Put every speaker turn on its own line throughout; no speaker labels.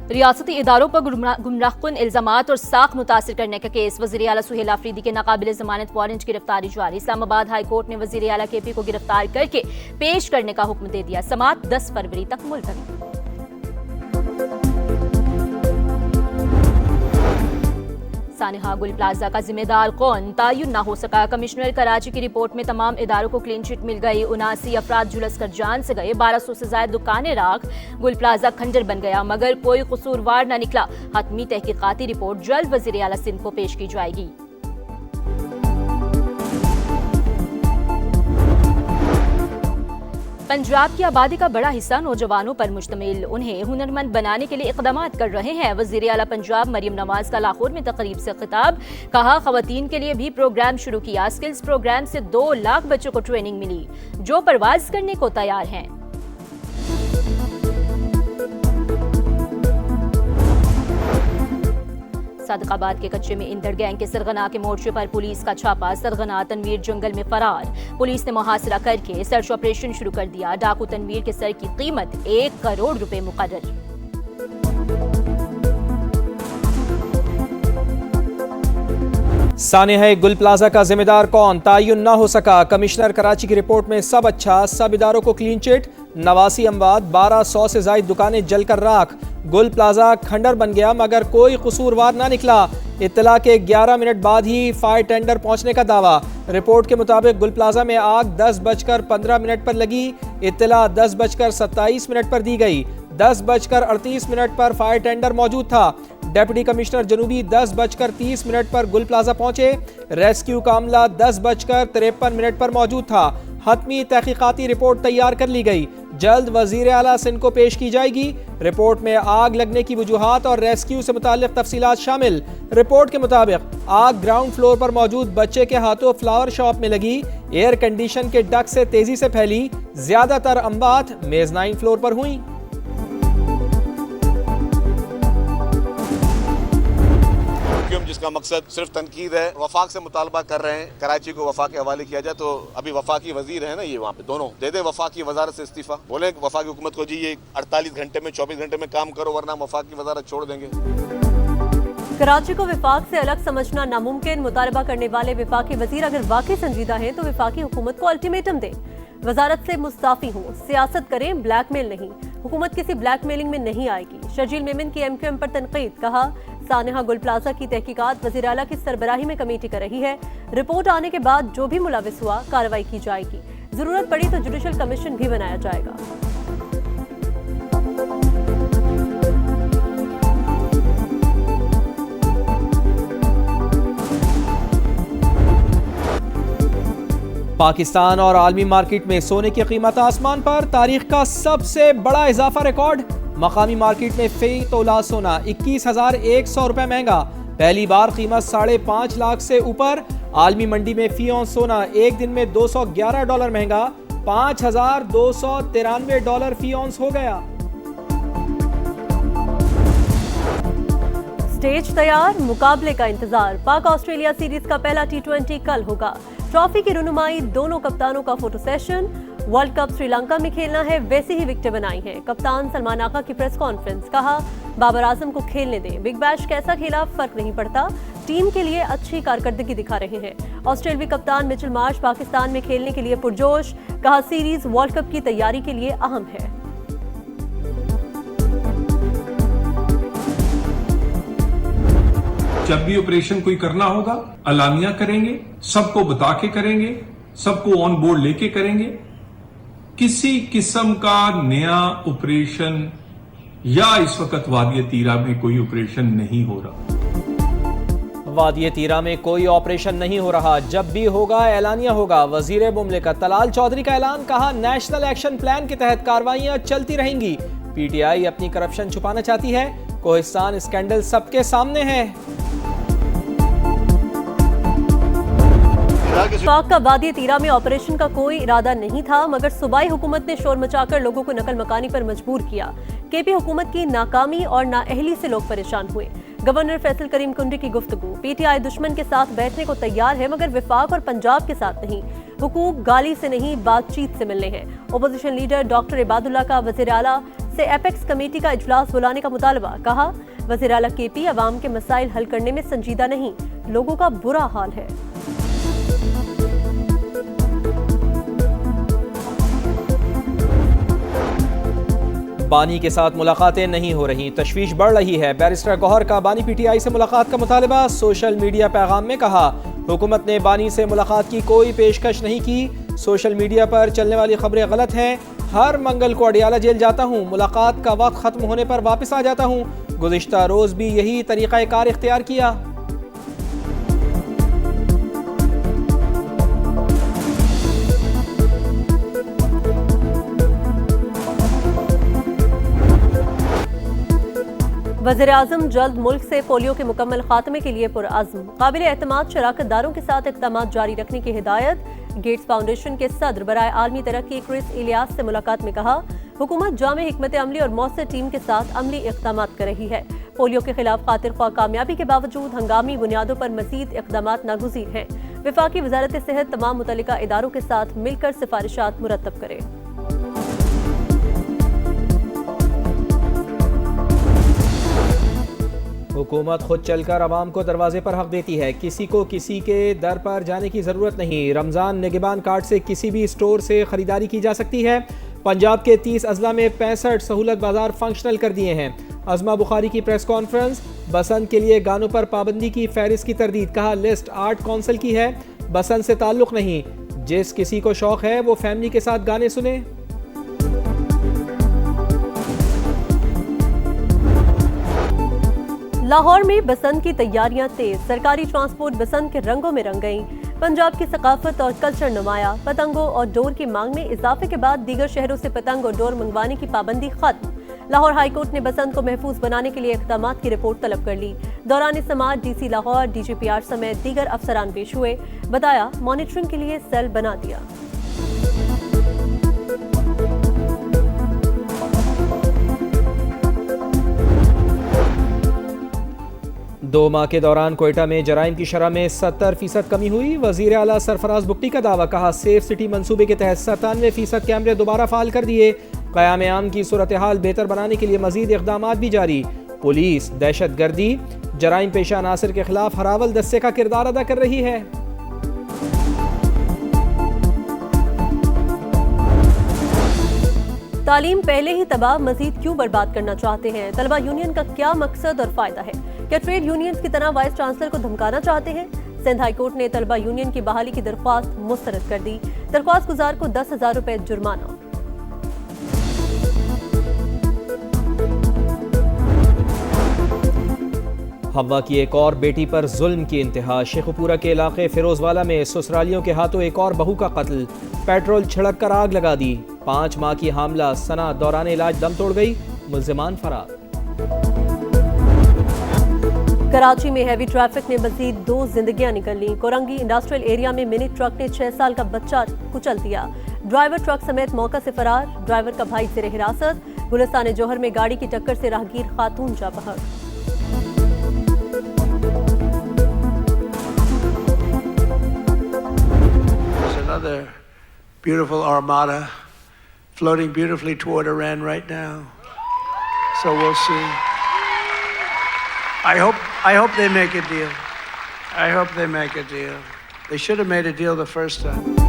रियासती इदारों पर गुमराहकुन इल्जामात और साख मुतासिर करने का केस। वज़ीर आला सुहेल आफरीदी के नाकाबिल जमानत वारंट गिरफ्तारी जारी। इस्लामाबाद हाई कोर्ट ने वज़ीर आला केपी को गिरफ्तार करके पेश करने का हुक्म दे दिया। समाअत 10 फरवरी तक मुलतवी। सानिहा गुल प्लाजा का जिम्मेदार कौन, तयन न हो सका। कमिश्नर कराची की रिपोर्ट में तमाम इदारों को क्लीन चिट मिल गई। 79 अफराद झुलस कर जान से गए। 1200 से ज्यादा दुकानें राख। गुल प्लाजा खंडर बन गया मगर कोई कसूरवार न निकला। हतमी तहकीकाती रिपोर्ट जल्द वज़ीर आला सिंध को पेश की जाएगी। पंजाब की आबादी का बड़ा हिस्सा नौजवानों पर मुश्तमिल। उन्हें हुनरमंद बनाने के लिए इक़दाम कर रहे हैं। वज़ीर आला पंजाब मरियम नवाज का लाहौर में तकरीब से खिताब। कहा, ख़वातीन के लिए भी प्रोग्राम शुरू किया। स्किल्स प्रोग्राम से 2 लाख बच्चों को ट्रेनिंग मिली जो परवाज करने को तैयार हैं। सादिकाबाद के कच्चे में इंदड़ गैंग के सरगना के मोर्चे पर पुलिस का छापा। सरगना तनवीर जंगल में फरार। पुलिस ने मुहासरा करके सर्च ऑपरेशन शुरू कर दिया। डाकू तनवीर के सर की कीमत 1 करोड़ रुपए मुकर्रर।
सानिहा गुल प्लाजा का जिम्मेदार कौन, तयन न हो सका। कमिश्नर कराची की रिपोर्ट में सब अच्छा, सब इदारों को क्लीन चिट। 89 अमवात, 1200 से ज्यादा दुकानें जलकर राख। गुल प्लाजा खंडर बन गया मगर कोई कसूरवार ना निकला। इत्तला के 11 मिनट बाद ही फायर टेंडर पहुंचने का दावा। रिपोर्ट के मुताबिक गुल प्लाजा में आग 10:15 पर लगी। इत्तला 10:27 पर दी गई। 10:38 पर फायर टेंडर मौजूद था। डेप्यूटी कमिश्नर जनूबी 10:30 पर गुल प्लाजा पहुंचे। रेस्क्यू का अमला 10:53 पर मौजूद था। हतमी तहकीकाती रिपोर्ट तैयार कर ली गई। जल्द वजीर आला सिंध को पेश की जाएगी। रिपोर्ट में आग लगने की वजूहात और रेस्क्यू से मुताल्लिक तफसीलात शामिल। रिपोर्ट के मुताबिक आग ग्राउंड फ्लोर पर मौजूद बच्चे के हाथों फ्लावर शॉप में लगी। एयर कंडीशन के डक्ट से तेजी से फैली। ज्यादातर अमवात मेजनाइन फ्लोर पर हुई।
जिसका मकसद सिर्फ तनकीद है, वफाक से मुतालबा कर रहे हैं कराची को वफाक के हवाले किया जाए। तो अभी वफाकी वजीर है ना, ये वहाँ पे दोनों दे दे वफाकी वजारत से इस्तीफा। बोले वफाकी हुकूमत को जी ये 48 घंटे में 24 घंटे में काम करो वरना वफाकी वजारत छोड़ देंगे।
कराची को विफाक से अलग समझना नामुमकिन। मुतालबा करने वाले विफाकी वजीर अगर वाकई संजीदा है तो विफाकी हुकूमत को अल्टीमेटम दे, वजारत से मुस्ताफी हो, सियासत करें, ब्लैकमेल नहीं। हुकूमत किसी ब्लैकमेलिंग में नहीं आएगी। शर्जील मेमन की MQM पर तनकीद। कहा, सानिहा गुल प्लाजा की तहकीकात वज़ीर आला की सरबराही में कमेटी कर रही है। रिपोर्ट आने के बाद जो भी मुलविस हुआ कार्रवाई की जाएगी। जरूरत पड़ी तो जुडिशल कमीशन भी बनाया जाएगा।
पाकिस्तान और आलमी मार्केट में सोने की कीमत आसमान पर। तारीख का सबसे बड़ा इजाफा रिकॉर्ड। मकामी मार्केट में फी तोला सोना 21,100 रुपए महंगा। पहली बार कीमत 5.5 लाख से ऊपर। आलमी मंडी में फी औंस सोना एक दिन में $211 महंगा। $5,293 फी औंस हो गया।
स्टेज तैयार, मुकाबले का इंतजार। पाक ऑस्ट्रेलिया सीरीज का पहला T20 कल होगा। ट्रॉफी की रुनुमाई, दोनों कप्तानों का photo session. World cup Sri Lanka में खेलना है, वैसे ही विकेटें बनाई हैं। कप्तान सलमान आका की प्रेस कॉन्फ्रेंस। कहा, बाबर आजम को खेलने दें, बिग बैश कैसा खेला फर्क नहीं पड़ता, टीम के लिए अच्छी कारकर्दगी दिखा रहे हैं। ऑस्ट्रेलियाई कप्तान मिचेल मार्श पाकिस्तान में खेलने के लिए पुरजोश। कहा, सीरीज वर्ल्ड कप की तैयारी के लिए अहम है।
जब भी ऑपरेशन कोई करना होगा अलानिया करेंगे, सबको बता के करेंगे, सबको ऑन बोर्ड लेके करेंगे। किसी किस्म का नया ऑपरेशन या इस वक्त वादिय तीरा में कोई ऑपरेशन नहीं हो रहा।
वादिय तीरा में कोई ऑपरेशन नहीं हो रहा। जब भी होगा एलानिया होगा। वजीर मुमलिकत तलाल चौधरी का ऐलान। कहा, नेशनल एक्शन प्लान के तहत कार्रवाइयां चलती रहेंगी। PTI अपनी करप्शन छुपाना चाहती है। कोहिस्तान स्कैंडल सबके सामने है।
पाक का वादी तीरा में ऑपरेशन का कोई इरादा नहीं था मगर सूबाई हुकूमत ने शोर मचाकर लोगों को नकल मकानी पर मजबूर किया। KP हुकूमत की नाकामी और नाअहली से लोग परेशान हुए। गवर्नर फैसल करीम कुंडी की गुफ्तगू। PTI दुश्मन के साथ बैठने को तैयार है मगर विफाक और पंजाब के साथ नहीं। हुकूक गाली से नहीं बातचीत से मिलने हैं। ओपोजिशन लीडर डॉक्टर इबादुल्ला का वज़ीर आला से एपेक्स कमेटी का इजलास बुलाने का मुतालबा। कहा, वज़ीर आला केपी अवाम के मसाइल हल करने में संजीदा नहीं, लोगों का बुरा हाल है।
बानी के साथ मुलाकातें नहीं हो रही, तशवीश बढ़ रही है। बैरिस्टर गौहर का बानी पीटीआई से मुलाकात का मुतालबा। सोशल मीडिया पैगाम में कहा, हुकूमत ने बानी से मुलाकात की कोई पेशकश नहीं की। सोशल मीडिया पर चलने वाली खबरें गलत हैं। हर मंगल को अडियाला जेल जाता हूँ, मुलाकात का वक्त खत्म होने पर वापस आ जाता हूँ। गुज़िश्ता रोज भी यही तरीक़ाकार इख्तियार किया।
वज़ीर-ए-आज़म जल्द मुल्क से पोलियो के मुकम्मल खात्मे के लिए पुरअज़्म। काबिल एतमाद शराकतदारों के साथ इक़दामात जारी रखने की हिदायत। गेट्स फाउंडेशन के सदर बराए आलमी तरक्की क्रिस इलियास से मुलाकात में कहा, हुकूमत जामे हिकमत अमली और मौसर टीम के साथ अमली इक़दामात कर रही है। पोलियो के खिलाफ खातिर ख्वाह कामयाबी के बावजूद हंगामी बुनियादों पर मज़ीद इक़दामात नागुज़ीर हैं। वफाकी वज़ारत सेहत तमाम मुतल्लिका इदारों के साथ मिलकर सिफारिशात मुरतब करे।
हुकूमत खुद चलकर आवाम को दरवाजे पर हक देती है, किसी को किसी के दर पर जाने की ज़रूरत नहीं। रमज़ान निगहबान कार्ड से किसी भी स्टोर से ख़रीदारी की जा सकती है। पंजाब के 30 अजला में 65 सहूलत बाजार फंक्शनल कर दिए हैं। अज़मा बुखारी की प्रेस कॉन्फ्रेंस। बसंत के लिए गानों पर पाबंदी की फहरिस्त की तरदीद। कहा, लिस्ट आर्ट कौंसिल की है, बसंत से ताल्लुक़ नहीं। जिस किसी को शौक़ है वो फैमिली के साथ गाने सुने।
लाहौर में बसंत की तैयारियां तेज। सरकारी ट्रांसपोर्ट बसंत के रंगों में रंग गई। पंजाब की सकाफत और कल्चर नुमाया। पतंगों और डोर की मांग में इजाफे के बाद दीगर शहरों से पतंग और डोर मंगवाने की पाबंदी खत्म। लाहौर हाईकोर्ट ने बसंत को महफूज बनाने के लिए इक़दामात की रिपोर्ट तलब कर ली। दौरान समाअत डीसी लाहौर, DGPR समेत दीगर अफसरान पेश हुए। बताया, मॉनिटरिंग के लिए सेल बना दिया।
दो माह के दौरान कोयटा में जराइम की शरह में 70% कमी हुई। वज़ीर आला सरफराज बुगटी का दावा। कहा, सेफ सिटी मंसूबे के तहत 97% कैमरे दोबारा फाल कर दिए। क़याम आम की सूरत हाल बेहतर बनाने के लिए मजीद इक़दामात भी जारी। पुलिस दहशत गर्दी जराइम पेशा अनासर के खिलाफ हरावल दस्ते का किरदार अदा कर रही है।
तालीम पहले ही तबाह, मजीद क्यों बर्बाद करना चाहते हैं? तलबा यूनियन का क्या मकसद और फायदा है? क्या ट्रेड यूनियंस की तरह वाइस चांसलर को धमकाना चाहते हैं? सिंध हाईकोर्ट ने तलबा यूनियन की बहाली की दरख्वास्त मुस्तरद कर दी। दरख्वास्त गुजार को 10,000 रुपए जुर्माना।
हवा की एक और बेटी पर जुल्म की इंतहा। शेखुपुरा के इलाके फिरोजवाला में ससुरालियों के हाथों एक और बहू का कत्ल। पेट्रोल छिड़क कर आग लगा दी। 5 माह की हामला सना दौरान इलाज दम तोड़ गई। मुल्जिमान फरार।
कराची में हैवी ट्रैफिक ने मजीद 2 जिंदगियां निकल ली। कोरंगी इंडस्ट्रियल एरिया में मिनी ट्रक ने 6 साल का बच्चा कुचल दिया। ड्राइवर ट्रक समेत मौका से फरार। ड्राइवर का भाई जेर हिरासत। गुलिस्तान जौहर में गाड़ी की टक्कर से राहगीर खातून जा बहक।
Another beautiful armada floating beautifully toward Iran right now. So we'll see. I hope they make a deal. I hope they make a deal. They should have made a deal the first time.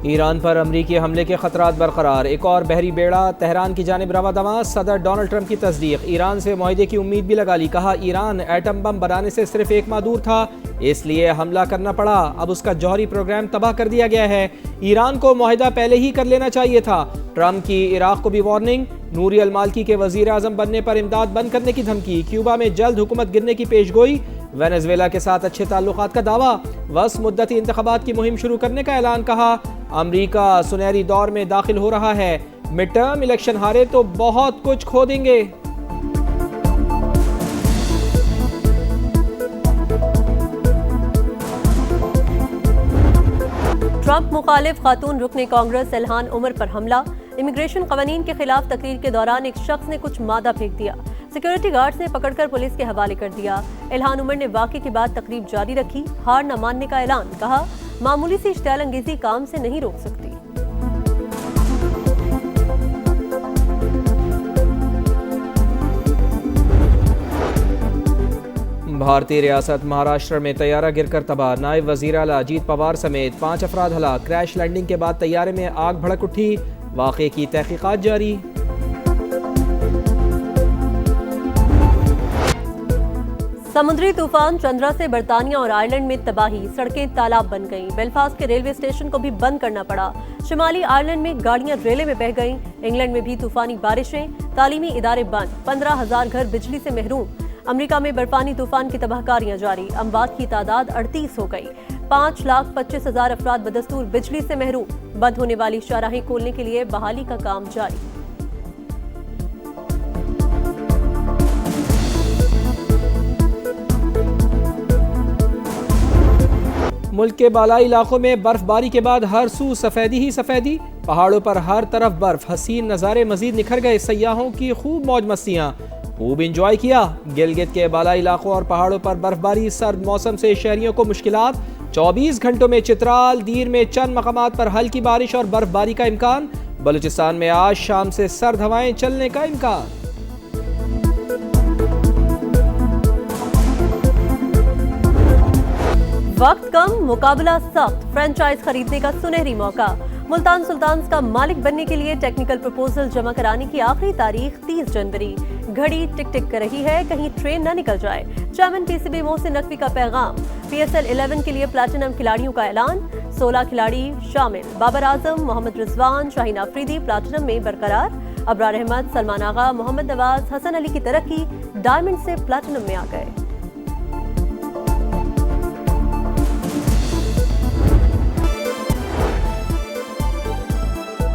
Iran पर अमरीकी हमले के खतरात बरकरार। एक और बहरी बेड़ा Tehran की जानिब रवा दवा। सदर डोनाल्ड ट्रंप की तस्दीक। ईरान से मुआहदे की उम्मीद भी लगा ली। कहा, ईरान एटम बम बनाने से सिर्फ 1 माह दूर था, इसलिए हमला करना पड़ा। अब उसका जौहरी प्रोग्राम तबाह कर दिया गया है। ईरान को मुआहदा पहले ही कर लेना चाहिए था। ट्रंप की इराक को भी वार्निंग। नूरी अल मालिकी के वजीर आजम बनने पर इमदाद बंद करने की धमकी। क्यूबा में जल्द हुकूमत गिरने की पेशगोई। वेनेजुएला के साथ अच्छे ताल्लुकात का दावा। वस मुद्दती इंतखाबात की मुहिम शुरू करने का ऐलान। कहा, अमरीका सुनहरी दौर में दाखिल हो रहा है। मिड टर्म इलेक्शन हारे तो बहुत कुछ खो देंगे।
ट्रंप मुखालिफ खातून रुकने कांग्रेस इल्हान उमर पर हमला। इमिग्रेशन कवानीन के खिलाफ तकरीर के दौरान एक शख्स ने कुछ मादा फेंक दिया। सिक्योरिटी गार्ड्स ने पकड़कर पुलिस के हवाले कर दिया। इल्हान उमर ने वाक़े के बाद तकरीब जारी रखी। हार न मानने का ऐलान। कहा, मामूली सी इश्तियाल अंगेजी काम से नहीं रोक सकती।
भारतीय रियासत महाराष्ट्र में तैयारा गिरकर तबाह, नायब वजीर आला अजीत पवार समेत 5 अफराद हलाक। क्रैश लैंडिंग के बाद तैयारे में आग भड़क उठी, वाक़े की तहकीकात जारी।
समुद्री तूफान चंद्रा से बर्तानिया और आयरलैंड में तबाही, सड़कें तालाब बन गईं। बेलफास्ट के रेलवे स्टेशन को भी बंद करना पड़ा। शिमाली आयरलैंड में गाड़ियां रेले में बह गईं। इंग्लैंड में भी तूफानी बारिशें, तालीमी इदारे बंद, 15,000 घर बिजली से महरूम। अमेरिका में बर्फानी तूफान की तबाहकारियां जारी, अमवात की तादाद 38 हो गई। 5,25,000 अफराद बदस्तूर बिजली से महरूम। बंद होने वाली शाहराहें खोलने के लिए बहाली का काम जारी।
मुल्क के बालाई इलाकों में बर्फबारी के बाद हर सू सफेदी ही सफेदी, पहाड़ों पर हर तरफ बर्फ, हसीन नज़ारे मजीद निखर गए। सयाहों की खूब मौज मस्तियाँ खूब इंजॉय किया। गिलगित के बालाई इलाकों और पहाड़ों पर बर्फबारी, सर्द मौसम से शहरियों को मुश्किलात। 24 घंटों में चित्राल, दीर में चंद मकामात पर हल्की बारिश और बर्फबारी का इम्कान। बलूचिस्तान में आज शाम से सर्द हवाएं चलने का इम्कान।
वक्त कम, मुकाबला सख्त, फ्रेंचाइज खरीदने का सुनहरी मौका। मुल्तान सुल्तान्स का मालिक बनने के लिए टेक्निकल प्रपोजल जमा कराने की आखिरी तारीख 30 जनवरी। घड़ी टिक टिक कर रही है, कहीं ट्रेन न निकल जाए। चेयरमैन पीसीबी मोहसिन नकवी का पैगाम। PSL 11 के लिए प्लैटिनम खिलाड़ियों का ऐलान, 16 खिलाड़ी शामिल। बाबर आजम, मोहम्मद रिजवान, शाहीन अफरीदी प्लैटिनम में बरकरार। अबरार अहमद, सलमान आगा, मोहम्मद नवाज, हसन अली की तरक्की डायमंड से प्लैटिनम में आ गए।